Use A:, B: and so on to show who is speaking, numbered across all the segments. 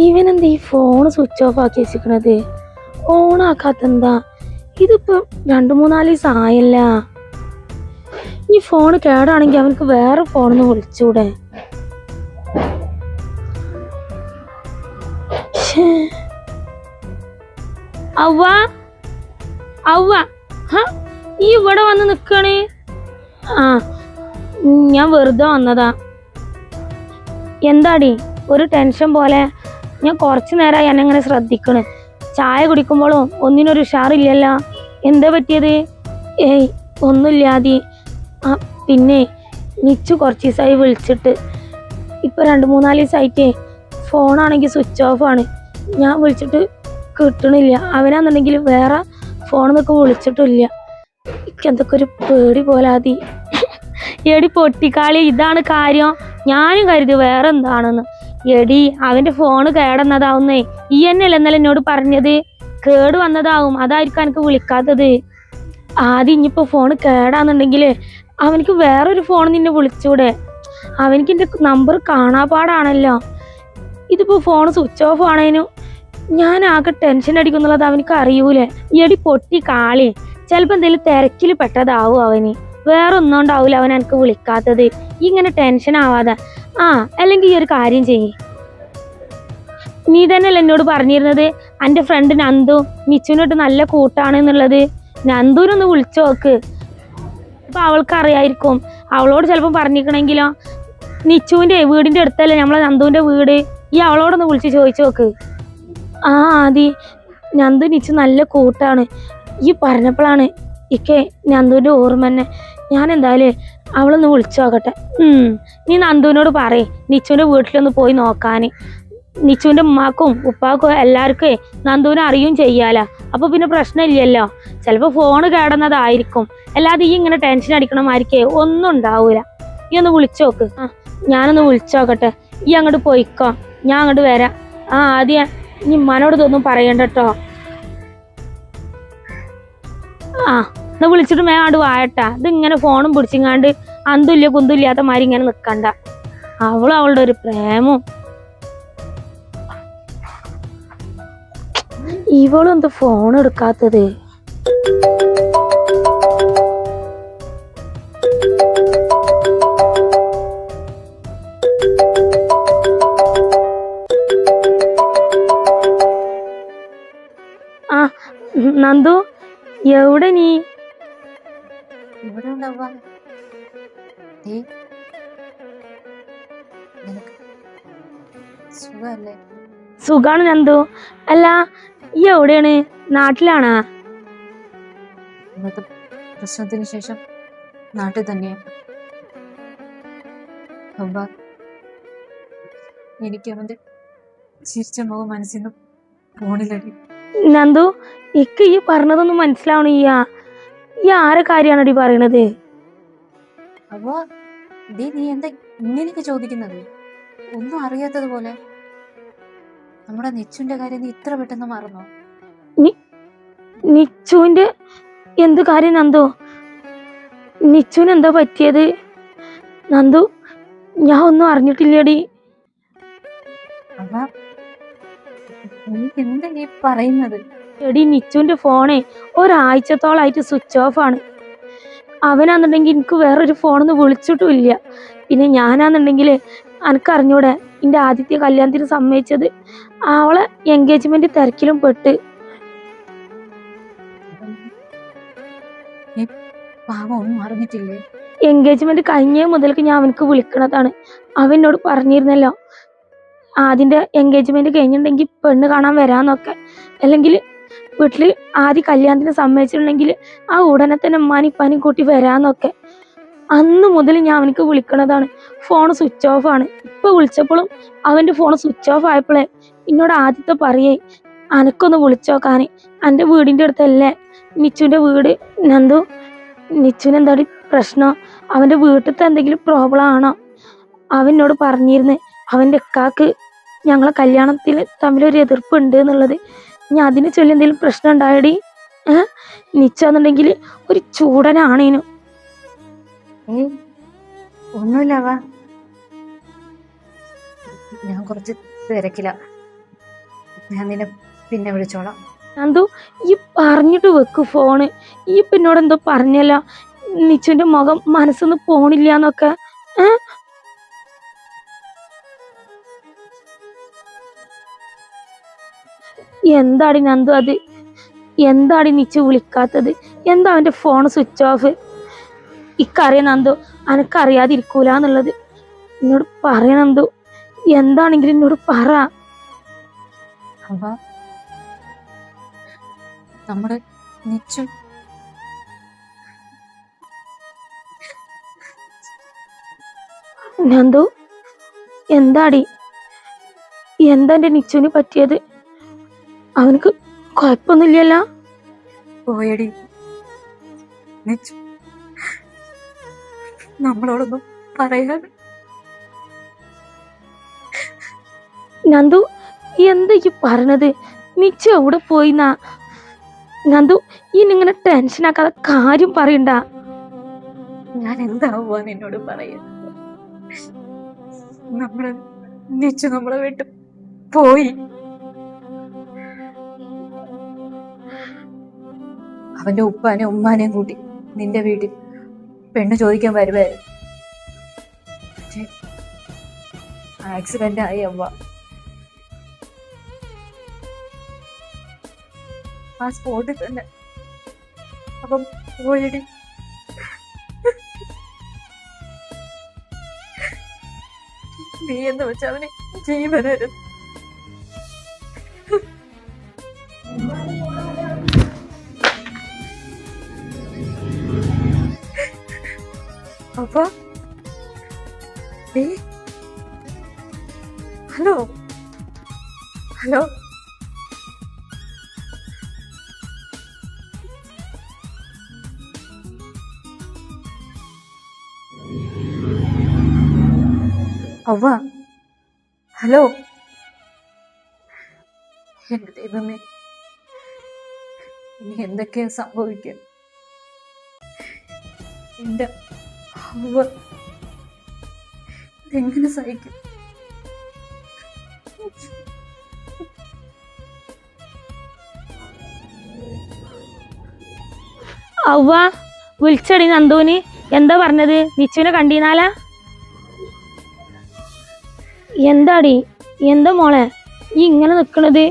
A: ഇവനെന്താ ഈ phone switch off ആക്കി വെച്ചിരിക്കണത്? ഓണാക്കാത്തെന്താ? ഇതിപ്പോ 2-3 ദിവസം ആയല്ല. ഈ ഫോൺ കേടാണെങ്കിൽ അവനക്ക് വേറെ ഫോണിന്ന് വിളിച്ചൂടെ? അവ്വ അവ്വ, ഈ ഇവിടെ വന്ന് നിക്കണേ. ആ, ഞാൻ വെറുതെ വന്നതാ. എന്താടി ഒരു ടെൻഷൻ പോലെ? ഞാൻ കുറച്ചു നേരമായി എന്നെങ്ങനെ ശ്രദ്ധിക്കണ്. ചായ കുടിക്കുമ്പോഴും ഒന്നിനൊരു ഉഷാറില്ലല്ലോ. എന്താ പറ്റിയത്? ഏയ് ഒന്നുമില്ലാതി. ആ പിന്നെ നിച്ചു കുറച്ച് ദിവസമായി വിളിച്ചിട്ട്. ഇപ്പൊ 2-3 ദിവസമായിട്ടേ ഫോണാണെങ്കിൽ സ്വിച്ച് ഓഫ് ആണ്. ഞാൻ വിളിച്ചിട്ട് കിട്ടണില്ല. അവനാന്നുണ്ടെങ്കിൽ വേറെ ഫോണിന്നൊക്കെ വിളിച്ചിട്ടില്ല. എനിക്ക് എന്തൊക്കെ ഒരു പേടി പോലാതി. എടി പൊട്ടിക്കാളി, ഇതാണ് കാര്യം. ഞാനും കരുതി വേറെ എന്താണെന്ന്. എടി അവന്റെ ഫോണ് കേടെന്നതാവുന്നേ. ഈ തന്നെയല്ലേ ഇന്നലെ എന്നോട് പറഞ്ഞത്? കേട് വന്നതാവും, അതായിരിക്കും എനിക്ക് വിളിക്കാത്തത്. ആദ്യം ഇനിയിപ്പോ ഫോണ് കേടാന്നുണ്ടെങ്കിൽ അവനക്ക് വേറൊരു ഫോൺ നിന്നെ വിളിച്ചൂടെ? അവനക്ക് എന്റെ നമ്പർ കാണാപ്പാടാണല്ലോ. ഇതിപ്പോ ഫോൺ സ്വിച്ച് ഓഫ് ആണേനും ഞാൻ ആകെ ടെൻഷൻ അടിക്കുന്നുള്ളത് അവനക്ക് അറിയൂലേ. എടി പൊട്ടി കാളി, ചിലപ്പോ എന്തെങ്കിലും തിരക്കിൽ പെട്ടതാവും അവന്. വേറെ ഒന്നും ഉണ്ടാവൂല അവൻ എനിക്ക് വിളിക്കാത്തത്. ഇങ്ങനെ ടെൻഷൻ ആവാതെ. അല്ലെങ്കിൽ ഈ ഒരു കാര്യം ചെയ്യ്. നീ തന്നെയല്ലേ എന്നോട് പറഞ്ഞിരുന്നത് എൻ്റെ ഫ്രണ്ട് നന്ദു നിച്ചുവിനോട്ട് നല്ല കൂട്ടാണ് എന്നുള്ളത്? നന്ദുവിനൊന്ന് വിളിച്ചു നോക്ക്. ഇപ്പൊ അവൾക്ക് അറിയായിരിക്കും. അവളോട് ചിലപ്പോൾ പറഞ്ഞിരിക്കണെങ്കിലോ. നിച്ചുവിന്റെ വീടിന്റെ അടുത്തല്ലേ നമ്മളെ നന്ദുവിന്റെ വീട്. ഈ അവളോടൊന്ന് വിളിച്ച് ചോദിച്ചു നോക്ക്. ആദി, നന്ദു നിച്ചു നല്ല കൂട്ടാണ്. ഈ പറഞ്ഞപ്പോഴാണ് ഇക്കെ നന്ദുവിന്റെ ഓർമ്മ തന്നെ. ഞാൻ എന്തായാലും അവളൊന്ന് വിളിച്ചു നോക്കട്ടെ. നീ നന്ദുവിനോട് പറയ് നിച്ചുവിന്റെ വീട്ടിലൊന്ന് പോയി നോക്കാന്. നിച്ചുവിന്റെ ഉമ്മാക്കും ഉപ്പാക്കും എല്ലാവർക്കും നന്ദുവിനെ അറിയും ചെയ്യാലോ. അപ്പൊ പിന്നെ പ്രശ്നമില്ലല്ലോ. ചിലപ്പോ ഫോണ് കേടുന്നതായിരിക്കും. അല്ലാതെ ഈ ഇങ്ങനെ ടെൻഷൻ അടിക്കണമായിരിക്കേ ഒന്നും ഉണ്ടാവൂല. ഈ ഒന്ന് വിളിച്ചു നോക്ക്. ഞാനൊന്ന് വിളിച്ചു നോക്കട്ടെ. ഈ അങ്ങോട്ട് പോയിക്കോ, ഞാൻ അങ്ങോട്ട് വരാം. ആദ്യം ഇനി ഉമ്മാനോട് ഇതൊന്നും പറയണ്ട കേട്ടോ. എന്നാ വിളിച്ചിട്ട് മേങ്ങാണ്ട് വായട്ടാ. ഇതിങ്ങനെ ഫോണും പിടിച്ചിങ്ങാണ്ട് അന്തുല്യ കുന്തുല്ലാത്ത മാതിരി ഇങ്ങനെ നിക്കണ്ട. അവളുടെ ഒരു പ്രേമം. ഇവളും എന്താ ഫോൺ എടുക്കാത്തത്? നന്ദു, എവിടെ നീ? സുഖാണ് നന്ദു. അല്ല, ഈ എവിടെയാണ്? നാട്ടിലാണാ?
B: പ്രശ്നത്തിന് ശേഷം നാട്ടിൽ തന്നെയാണ്. എനിക്ക് അവന്റെ ചിരിച്ച മുഖം മനസ്സിൽ നിന്ന് ഫോണിലടി.
A: നന്ദു, ഇക്ക് ഈ പറഞ്ഞതൊന്നും മനസ്സിലാവണില്ല. ഈ ആരെ കാര്യാണടി പറയണത്?
B: നീ എന്താ ഇങ്ങനെയൊക്കെ ചോദിക്കുന്നത്? ഒന്നും അറിയാത്തത് പോലെ. നമ്മുടെ നിച്ചുവിന്റെ കാര്യം നീ ഇത്ര പെട്ടെന്ന് മറന്നോ?
A: നിച്ചുവിന്റെ എന്ത് കാര്യം നന്ദു? നിച്ചുവിന് എന്താ പറ്റിയത്? നന്ദു, ഞാൻ ഒന്നും അറിഞ്ഞിട്ടില്ലടി.
B: നീ എന്താ നീ പറയുന്നത്?
A: എടി, നിച്ചുവിന്റെ ഫോണേ ഒരാഴ്ചത്തോളായിട്ട് സ്വിച്ച് ഓഫ് ആണ്. അവനാന്നുണ്ടെങ്കിൽ എനിക്ക് വേറൊരു ഫോണൊന്നും വിളിച്ചിട്ടും ഇല്ല. പിന്നെ ഞാനാന്നുണ്ടെങ്കിൽ എനിക്കറിഞ്ഞൂടെ എൻ്റെ ആദ്യത്തെ കല്യാണത്തിന് സമ്മതിച്ചത് അവളെ എൻഗേജ്മെന്റ് തിരക്കിലും പെട്ട്.
B: ഒന്നും അറിഞ്ഞിട്ടില്ലേ?
A: എൻഗേജ്മെന്റ് കഴിഞ്ഞ മുതൽക്ക് ഞാൻ അവനക്ക് വിളിക്കണതാണ്. അവനോട് പറഞ്ഞിരുന്നല്ലോ ആദ്യന്റെ എൻഗേജ്മെന്റ് കഴിഞ്ഞിട്ടുണ്ടെങ്കിൽ പെണ്ണ് കാണാൻ വരാന്നൊക്കെ. അല്ലെങ്കിൽ വീട്ടില് ആദ്യം കല്യാണത്തിന് സമ്മതിച്ചിട്ടുണ്ടെങ്കിൽ ഉടനെ തന്നെ ഉമ്മാനും ഇപ്പാനും കൂട്ടി വരാന്നൊക്കെ. അന്ന് മുതൽ ഞാൻ അവനക്ക് വിളിക്കണതാണ്. ഫോൺ സ്വിച്ച് ഓഫ് ആണ്. ഇപ്പൊ വിളിച്ചപ്പോഴും അവന്റെ ഫോൺ സ്വിച്ച് ഓഫ് ആയപ്പോഴേ എന്നോട് ആദ്യത്തെ പറയേ അനക്കൊന്ന് വിളിച്ചോക്കാന്. എൻ്റെ വീടിന്റെ അടുത്തല്ലേ നിച്ചുവിന്റെ വീട്. നന്ദു, നിച്ചുവിന് എന്താടി പ്രശ്നം? അവന്റെ വീട്ടിലത്തെ എന്തെങ്കിലും പ്രോബ്ലം ആണോ? അവനോട് പറഞ്ഞിരുന്നു അവന്റെ ഇക്കാക്ക് ഞങ്ങളെ കല്യാണത്തിൽ തമ്മിലൊരു എതിർപ്പുണ്ട് എന്നുള്ളത്. ഞാൻ അതിനെ ചൊല്ലി എന്തെങ്കിലും പ്രശ്നം ഉണ്ടായടി? നിച്ചെന്നുണ്ടെങ്കിൽ ഒരു ചൂടനാണേനു.
B: ഒന്നുമില്ല, ഞാൻ കുറച്ച് തിരക്കില്ല. ഞാൻ നിന്നെ പിന്നെ വിളിച്ചോളാം.
A: നന്ദു ഈ പറഞ്ഞിട്ട് വെക്ക് ഫോണ്. ഈ പിന്നോട് എന്തോ പറഞ്ഞല്ല, നിച്ചുവിന്റെ മുഖം മനസ്സൊന്ന് പോണില്ല എന്നൊക്കെ. എന്താടി നന്ദു അത്? എന്താടി നിച്ചു വിളിക്കാത്തത്? എന്താ അവന്റെ ഫോൺ സ്വിച്ച് ഓഫ്? ഇക്കറിയാം നന്ദു, അനക്കറിയാതിരിക്കൂല എന്നുള്ളത്. എന്നോട് പറയ നന്ദു, എന്താണെങ്കിലും എന്നോട് പറ.
B: അവ നമ്മുടെ നിച്ചു
A: നന്ദു എന്താടി? എന്താ എന്റെ നിച്ചുവിന് പറ്റിയത്? അവനക്ക് കുഴപ്പമൊന്നുമില്ലല്ലോ?
B: പോയടി. നിച്ചു നമ്മളോടൊന്നും പറയാതെ.
A: നന്ദു എന്താ ഈ പറഞ്ഞത്? നിച്ചു എവിടെ പോയിന്നാ? നന്ദു ഇനിങ്ങനെ ടെൻഷൻ ആക്കാതെ കാര്യം പറയണ്ട.
B: ഞാൻ എന്താവുക നിന്നോട് പറയാ? നമ്മള് നിച്ചു നമ്മളെ വിട്ട് പോയി. അവന്റെ ഉപ്പാനെയും ഉമ്മാനെയും കൂട്ടി നിന്റെ വീട്ടിൽ പെണ്ണ് ചോദിക്കാൻ വരുവായിരുന്നു. ആക്സിഡന്റ് ആയി അവ. ആ സ്പോട്ടിൽ തന്നെ അപ്പം പോയടി. നീ എന്ന് വെച്ച അവന് ജീവനായിരുന്നു. അപ്പൊ ഹലോ ഹലോ അവ ഹലോ. എന്റെ ദൈവമേ, ഇനി എന്തൊക്കെയാ സംഭവിക്കുക? എന്റെ അവ ഇതെങ്ങനെ സഹിക്കും?
A: അവ്വ വിളിച്ചടി നന്ദുവിന്. എന്താ പറഞ്ഞത്? നിച്ചുവിനെ കണ്ടീനാലാ? എന്താടി? എന്താ മോളെ ഈ ഇങ്ങനെ നിക്കണത്?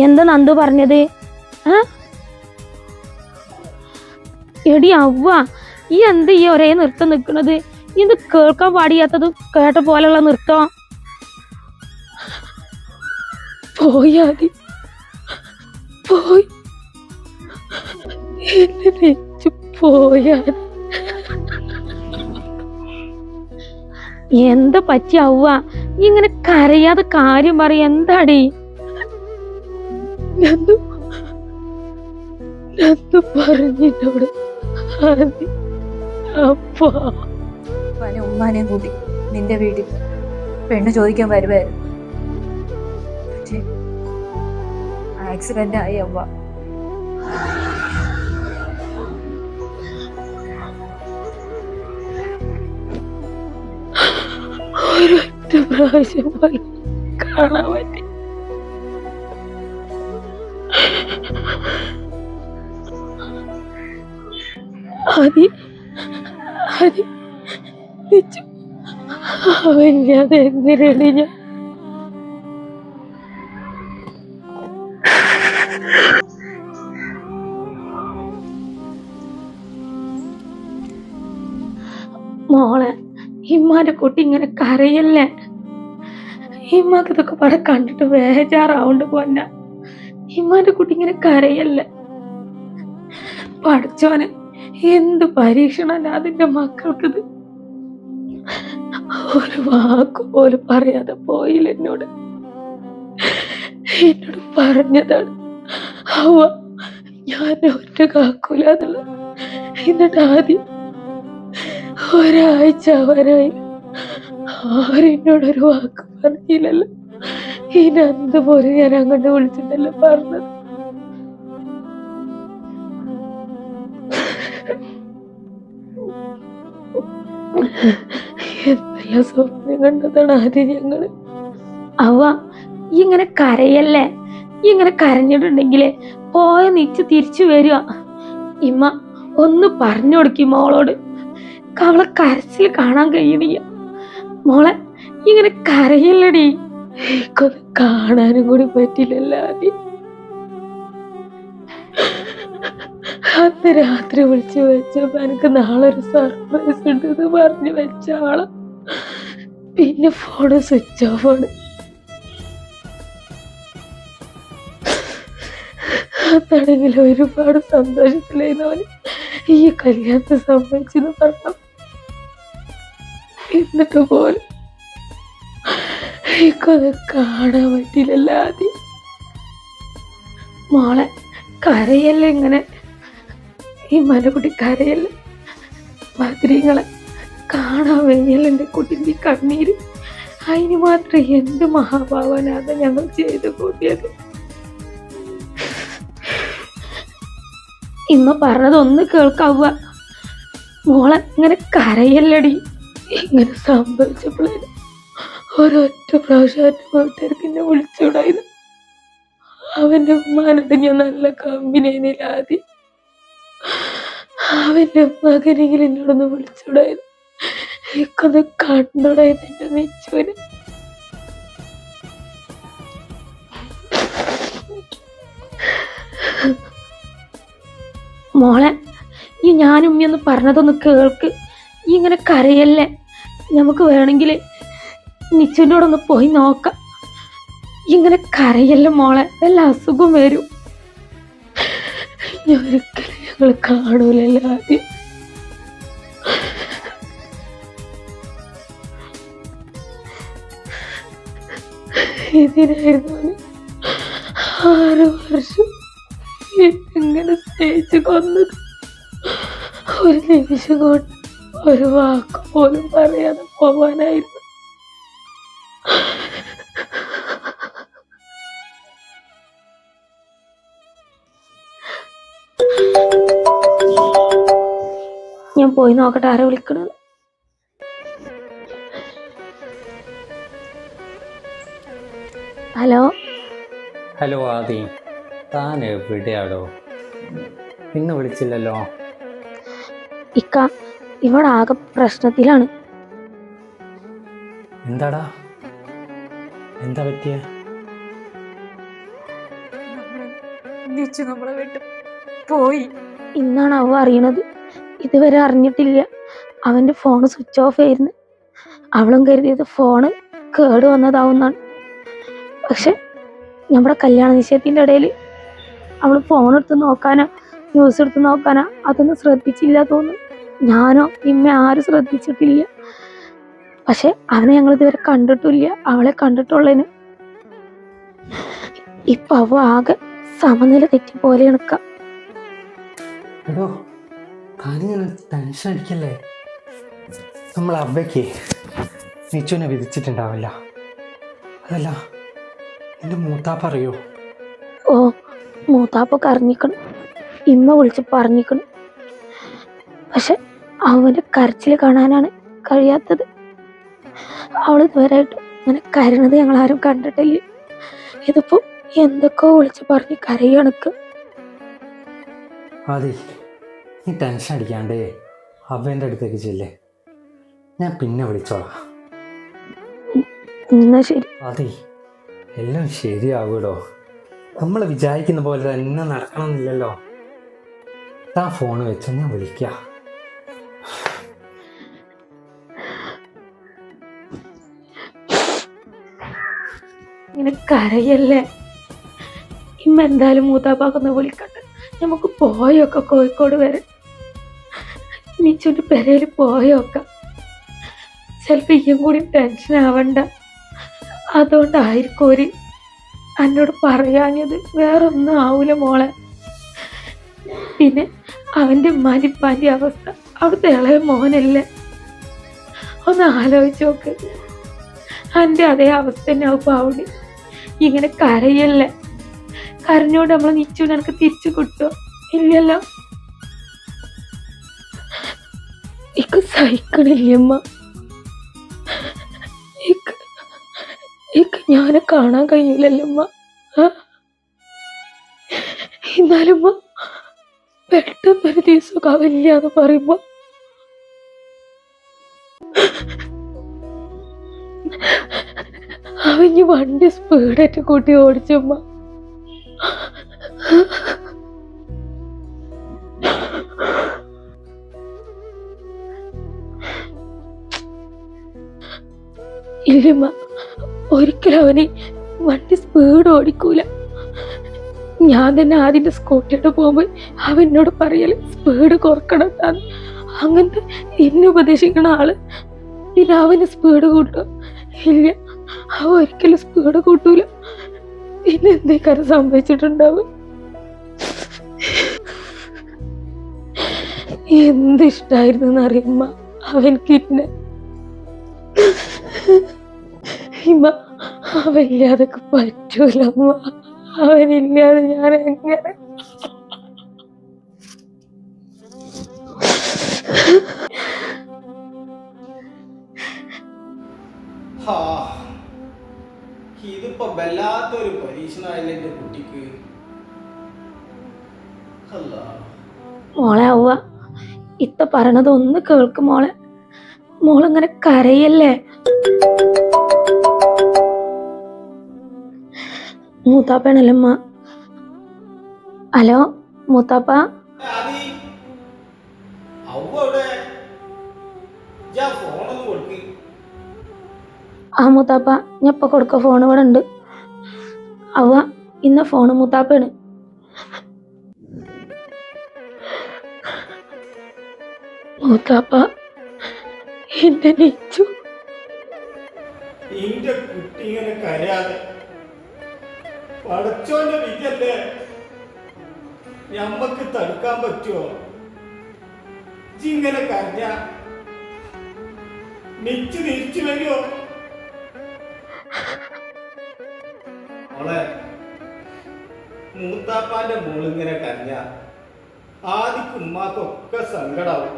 A: എന്താ നന്ദു പറഞ്ഞത്? എടി അവ്വ, ഈ എന്താ ഈ ഒരേ നൃത്തം നിക്കണത്? ഇത് കേൾക്കാൻ പാടിയാത്തത് കേട്ട പോലുള്ള നൃത്തം. പോയാതി പോയി എന്നെ നെച്ചു പോയാതി. എന്താ പറ്റിയാവുക? ഇങ്ങനെ കരയാതെ കാര്യം പറ. എന്താടി? പറഞ്ഞിട്ടോട് അപ്പാ
B: ഉമ്മാനെയും കൂട്ടി നിന്റെ വീട്ടിൽ പെണ്ണ് ചോദിക്കാൻ വരുവായിരുന്നു. ആക്സിഡന്റ് ആയി അവ.
A: ഒരൊറ്റ പ്രാവശ്യം പോലും കാണാൻ പറ്റി. അവല്ലാതെ എങ്ങനെയാണ് ഞാൻ? മോളെ, ഇമ്മാന്റെ കുട്ടി ഇങ്ങനെ കരയല്ലേ. ഇമ്മാക്ക് ഇതൊക്കെ പടം കണ്ടിട്ട് വേജാറാവുണ്ട് പോന്ന. ഇമ്മാന്റെ കുട്ടി ഇങ്ങനെ കരയല്ലേ. പഠിച്ചോനെ, എന്ത് പരീക്ഷണല്ല അതിന്റെ മക്കൾക്കിത്. ഒരു വാക്ക് പോലും പറയാതെ പോയില്ല. എന്നോട് പറഞ്ഞതാണ് അവ ഞാൻ ഒറ്റ കാക്കൂല എന്നുള്ളത്. എന്നിട്ട് ആദ്യം ഒരാഴ്ച അവരായി ആരും എന്നോടൊരു വാക്ക് പറഞ്ഞില്ലല്ലോ. ഇനി അതുപോലെ ഞാൻ അങ്ങോട്ട് വിളിച്ചിട്ടല്ലോ പറഞ്ഞത്. എന്തെല്ലാം സ്വപ്നം കണ്ടതാണ് ആദ്യം ഞങ്ങള്. അവ ഈ ഇങ്ങനെ കരയല്ലേ, ഈ ഇങ്ങനെ കരഞ്ഞിട്ടുണ്ടെങ്കിലേ പോയ നിച്ച് തിരിച്ചു വരിക. ഇമ്മ ഒന്ന് പറഞ്ഞു കൊടുക്കി മോളോട്, അവളെ കരച്ചിൽ കാണാൻ കഴിയണില്ല. മോളെ ഇങ്ങനെ കരയല്ലടി, എനിക്കൊന്ന് കാണാനും കൂടി പറ്റില്ലല്ലോ. ആദ്യം അന്ന് രാത്രി വിളിച്ചു വെച്ചപ്പോ എനിക്ക് നാളെ ഒരു സർപ്രൈസ് ഉണ്ടെന്ന് പറഞ്ഞു വെച്ച ആളെ പിന്നെ ഫോണ് സ്വിച്ച് ഓഫ് ആണ്. അതാണെങ്കിൽ ഒരുപാട് സന്തോഷത്തിലായിരുന്നു ഈ കല്യാണത്തെ സംബന്ധിച്ചെന്ന് പറഞ്ഞു. എന്നിട്ട് പോലും എനിക്കത് കാണാൻ പറ്റില്ലല്ലോ. ആദ്യം മോളെ കരയല്ല, ഇങ്ങനെ ഈ മനക്കുട്ടി കരയല്ല. ബദ്രീങ്ങളെ കാണാൻ വയ്യല്ല എൻ്റെ കുട്ടിൻ്റെ കണ്ണീര്. അതിന് മാത്രം എന്ത് മഹാഭാവനാഥ ഞങ്ങൾ ചെയ്ത് കൂട്ടിയത്. ഇമ്മ പറഞ്ഞതൊന്ന് കേൾക്കാവുക. മോളെ ഇങ്ങനെ കരയല്ലടി. ഇങ്ങനെ സംഭവിച്ചപ്പോഴേ ഒരൊറ്റ പ്രാവശ്യം എൻ്റെ വീട്ടുകാർക്ക് എന്നെ വിളിച്ചുവിടായിരുന്നു. അവൻ്റെ ഉമ്മാനോട് ഞാൻ നല്ല കമ്പനിയായിരുന്നില്ല ആദ്യം. അവൻ്റെ മകനെങ്കിലും എന്നോടൊന്ന് വിളിച്ചുവിടായിരുന്നു, എനിക്കൊന്ന് കണ്ടുടായിരുന്നു എൻ്റെ നിച്ചുവിന്. മോളെ ഈ ഞാനും ഉമ്മയൊന്ന് പറഞ്ഞതൊന്ന് കേൾക്ക്. ഈ ഇങ്ങനെ കരയല്ലേ, നമുക്ക് വേണമെങ്കിൽ നിച്ചുവിൻ്റെ കൂടെ ഒന്ന് പോയി നോക്കാം. ഇങ്ങനെ കരയല്ലേ മോളെ, വല്ല അസുഖം വരും. ഇനി ഒരിക്കലും ഞങ്ങൾ കാണൂലല്ലോ ആദ്യം. ഇതിനായിരുന്നു 6 വർഷം എങ്ങനെ സ്നേഹിച്ച് കൊന്നത്. ഒരു നിമിഷം കൊണ്ട് ഒരു വാക്ക് പോലും പറയാതെ പോവാനായിരുന്നു. ഞാൻ പോയി നോക്കട്ടെ ആരെ വിളിക്കണത്. ഹലോ.
C: ഹലോ ആദി, താൻ എവിടെയാടോ? ഇന്ന് വിളിച്ചില്ലല്ലോ.
A: ഇക്ക ഇവിടെ ആകെ പ്രശ്നത്തിലാണ്.
C: എന്താടാ, എന്താ പറ്റിയ?
B: നിച്ചു നമ്മളെ വിട്ട് പോയി.
A: ഇന്നാണ് അവ അറിയണത്. ഇതുവരെ അറിഞ്ഞിട്ടില്ല. അവൻ്റെ ഫോൺ സ്വിച്ച് ഓഫ് ആയിരുന്നു. അവളും കരുതിയത് ഫോണ് കേട് വന്നതാവുന്നാണ്. പക്ഷെ നമ്മുടെ കല്യാണ നിശ്ചയത്തിൻ്റെ ഇടയിൽ അവൾ ഫോൺ എടുത്ത് നോക്കാനാ, ന്യൂസ് എടുത്ത് നോക്കാനാ, അതൊന്നും ശ്രദ്ധിച്ചില്ല തോന്നുന്നു. ഞാനോ ഇമ്മ ആരും ശ്രദ്ധിച്ചിട്ടില്ല. പക്ഷെ അവനെ ഞങ്ങൾ ഇതുവരെ കണ്ടിട്ടില്ല, അവളെ കണ്ടിട്ടുള്ളതിന്. ഇപ്പൊ അവ ആകെ സമനില തെറ്റി പോലെ നിൽക്കാം.
C: എടോ, താനിങ്ങനെ ടെൻഷൻ അടിക്കല്ലേ. നമ്മൾ അബ്ബയ്ക്ക് നിച്ചുവിനെ വിധിച്ചിട്ടുണ്ടാവില്ല. അതല്ല, എൻ്റെ മൂത്താപ്പ അറിയോ?
A: ഓ, മൂത്താപ്പൊക്കെ അറിഞ്ഞിക്കണം, ഇമ്മ വിളിച്ച് പറഞ്ഞിക്കണം. പക്ഷെ അവൻ്റെ കരച്ചിൽ കാണാനാണ് കഴിയാത്തത്. അവൾ ഇതുവരെയായിട്ടും അങ്ങനെ കരയണത് ഞങ്ങൾ ആരും കണ്ടിട്ടില്ല. ഇതിപ്പോ എന്തൊക്കെയോ വിളിച്ച് പറഞ്ഞ് കരയണക്ക്.
C: ആദി, നീ ടെൻഷൻ അടിക്കാണ്ടേ അബ്ബേൻ്റെ അടുത്തേക്ക് ചെല്ലേ, ഞാൻ പിന്നെ വിളിച്ചോളാം.
A: എന്നാ ശരി.
C: ആദി, എല്ലാം ശരിയാകൂടോ. നമ്മൾ വിചാരിക്കുന്ന പോലെ തന്നെ നടക്കണമെന്നില്ലല്ലോ. താ ഫോൺ വെച്ചോ, ഞാൻ വിളിക്കാം.
A: ഇങ്ങനെ കരയല്ലേ. ഇമ്മ എന്തായാലും മൂത്താപ്പാക്കൊന്ന് വിളിക്കട്ടെ, നമുക്ക് പോയൊക്കെ കോഴിക്കോട് വരെ നിച്ചുവിൻ്റെ പെരയിൽ പോയൊക്കെ. ചിലപ്പോൾ ഇയും കൂടി ടെൻഷൻ ആവണ്ട. അതുകൊണ്ടായിരിക്കും ഒരു എന്നോട് പറയാഞ്ഞത്. വേറൊന്നും ആവൂല മോളെ. പിന്നെ അവൻ്റെ ഉമ്മാനിപ്പാൻ്റെ അവസ്ഥ, അവിടുത്തെ ഇളയ മോനല്ലേ, ഒന്ന് ആലോചിച്ച് നോക്ക്. എൻ്റെ അതേ അവസ്ഥ തന്നെ ആവും അവിടെ. ഇങ്ങനെ കരയല്ലേ. കരഞ്ഞോണ്ട് നമ്മൾ നിച്ചു എനിക്ക് തിരിച്ചു കിട്ടുമോ? ഇല്ലല്ലോ. ഇക്ക് സഹിക്കണില്ലമ്മ. ഇക്ക് ഞാനെ കാണാൻ കഴിയൂലല്ലമ്മ. എന്നാലും പെട്ടെന്നൊരു ദിവസം കാവില്ല എന്ന് പറയുമ്പോ അവഞ്ഞ് വണ്ടി സ്പീഡായിട്ട് കൂട്ടി ഓടിച്ചമ്മ. ഇല്ലമ്മ, ഒരിക്കലും അവന് വണ്ടി സ്പീഡ് ഓടിക്കൂല. ഞാൻ തന്നെ ആദ്യം സ്കൂട്ടിയുടെ പോകുമ്പോ അവനോട് പറയല് സ്പീഡ് കുറക്കണം എന്നാണ്. അങ്ങനത്തെ എന്നെ ഉപദേശിക്കണ ആള് പിന്നെ അവന് സ്പീഡ് കൂട്ടും? ഇല്ല, അവ ഒരിക്കലും സ്പീഡ് കൂട്ടൂല. പിന്നെ എന്തേക്കാരം സംഭവിച്ചിട്ടുണ്ടാവും? എന്തിഷ്ടായിരുന്നു അറിയുമ്മ അവൻക്ക് എന്നെ. ഇമ്മ, അവനില്ലാതൊക്കെ പറ്റൂല അമ്മ. അവനില്ലാതെ ഞാൻ എങ്ങനെ?
D: ഇതിപ്പോ വല്ലാത്തൊരു പരീക്ഷണമായില്ല എന്റെ കുട്ടിക്ക്.
A: മോളെ അവ ഇത്ത പറയണത് ഒന്ന് കേൾക്കും മോളെ. മോളിങ്ങനെ കരയല്ലേ. മൂത്താപ്പയാണല്ലമ്മ. ഹലോ മൂത്താപ്പ. ആ മൂത്താപ്പ, ഞാൻ ഇപ്പൊ കൊടുക്ക. ഫോൺ ഇവിടെ ഉണ്ട്. അവ ഇന്ന ഫോണ് മൂത്താപ്പയാണ്. മൂത്താപ്പ, എന്റെ നിച്ചു.
D: എന്റെ കുട്ടി ഇങ്ങനെ കരയാതെ പടച്ചോന്റെ വിധിയല്ലേ, ഞമ്മക്ക് തടുക്കാൻ പറ്റുമോ? ഇങ്ങനെ കരഞ്ഞ നിച്ച് തിരിച്ചു വരുമോ? മോളെ, മൂത്താപ്പാന്റെ മോളിങ്ങനെ കരഞ്ഞ ആദ്യം ഉമ്മാക്കൊക്കെ സങ്കടാവും.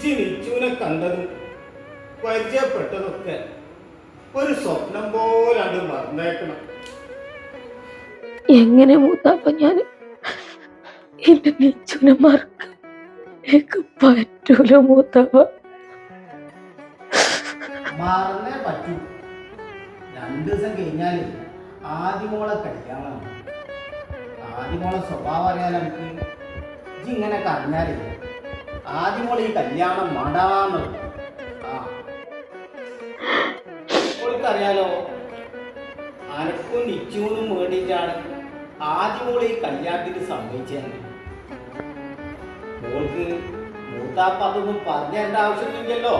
D: നിച്ചുവിനെ കണ്ടതും പരിചയപ്പെട്ടതൊക്കെ ഒരു സ്വപ്നം പോലാണ്ട് മറന്നേക്കണം.
A: എങ്ങനെ മൂത്താപ്പ ഞാൻ എന്റെ നിച്ചുനെ മറക്ക? എനിക്ക് പറ്റൂല മൂത്താപ്പ.
D: മറന്നേ പറ്റൂ. 2 ദിവസം കഴിഞ്ഞാല് ആദ്യമോളെ കല്യാണമാണ്. ആദ്യമോളെ സ്വഭാവം അറിയാൻ നമുക്ക്. ഇങ്ങനെ കരഞ്ഞാലേ ആദ്യമോളെ ഈ കല്യാണം മാടാന്ന്. അറിയാലോ, അനക്കും നിച്ചൂനും വേണ്ടിയിട്ടാണ് ആദ്യമോളെ ഈ കല്യാണത്തിന് സമ്മതിച്ചത്. മോൾക്ക് മൂത്താപ്പ അതൊന്നും പറഞ്ഞേണ്ട ആവശ്യമൊന്നുമില്ലല്ലോ.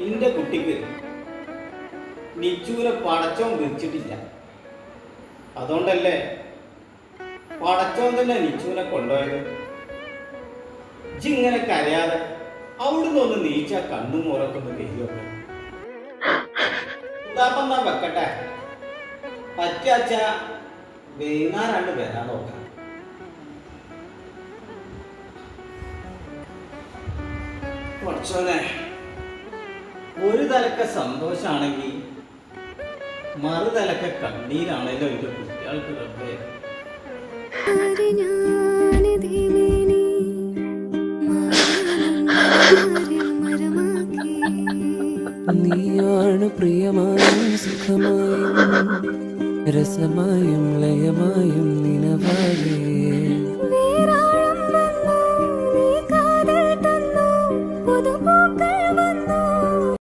D: എന്റെ കുട്ടിക്ക് നിച്ചൂനെ പടച്ചോൻ വിളിച്ചിട്ടില്ല. അതുകൊണ്ടല്ലേ പടച്ചോൻ തന്നെ നിച്ചൂനെ കൊണ്ടുപോയത്. ഇങ്ങനെ കരയാതെ അവിടുന്ന് ഒന്ന് നീച്ച കണ്ണും മുറക്കൊന്ന് കഴിയൊക്കെ ഉദാപ്പന്നാ വെക്കട്ടെ. പറ്റാച്ച വൈകുന്നേരം വരാൻ നോക്കാം. പടച്ചോനെ, ഒരു തലക്ക സന്തോഷാണെങ്കിൽ മറുതലക്ക കണ്ണീരാണല്ലോ എന്റെ കുട്ടികൾക്ക്. റബ്ബേ,
E: നീയാണ് പ്രിയമായും സുഖമായും രസമായും ലയമായും നിനവാകേ.